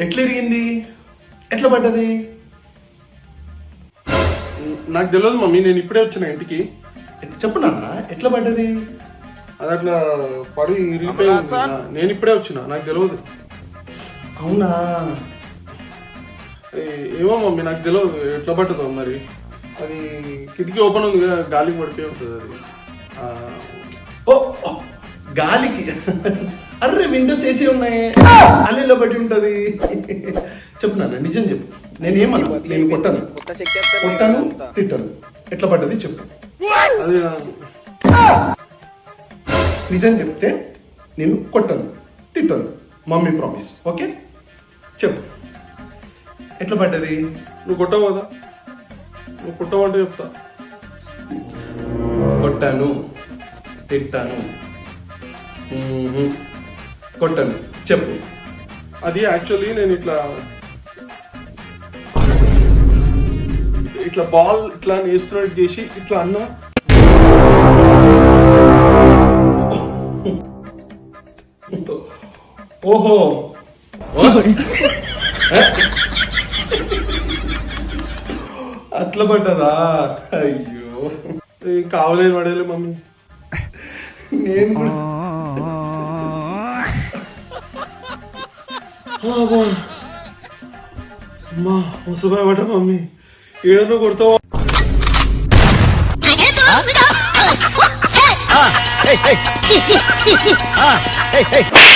ఎట్లా ఇరిగింది, ఎట్లా పడ్డది? నాకు తెలియదు మమ్మీ, నేను ఇప్పుడే వచ్చిన ఇంటికి. చెప్పు నాన్న, ఎట్లా పడ్డది? అది అట్లా పడి ఇరిగిపోయింది. నేను ఇప్పుడే వచ్చిన, నాకు తెలియదు. అవునా? ఏమో మమ్మీ, నాకు తెలియదు ఎట్లా పట్టదో మరి. అది కిటికీ ఓపెన్ ఉంది కదా, గాలికి పడిపోయి ఉంటుంది అది. ఓ గాలికి. అర్రే విండోస్ ఏసీ ఉన్నాయి, అల్లిలో బట్టి ఉంటది. చెప్పు నాన్న, నిజం చెప్పు. నేనేమన్నా, నేను కొట్టాను తిట్టాను, ఎట్లా పడ్డది చెప్పు. అది నిజం చెప్తే నేను కొట్టాను తిట్టాను, మమ్మీ ప్రామిస్. ఓకే చెప్పు, ఎట్లా పడ్డది? నువ్వు కొట్టవు కదా, నువ్వు కొట్టవంటే చెప్తా. కొట్టాను తిట్టాను, కొట్టాను చెప్పు. అది యాక్చువల్లీ నేను ఇట్లా బాల్ ఇట్లా వేస్తున్నట్టు చేసి ఇట్లా అన్నా. ఓహో అట్లా పడ్డదా? అయ్యో కావలేని పడేలే మమ్మీ. నేను కూడా అమ్మా ముసబాయ్ పడ్డా మమ్మీ, ఏడన్నా కొడతావా? hey, hey.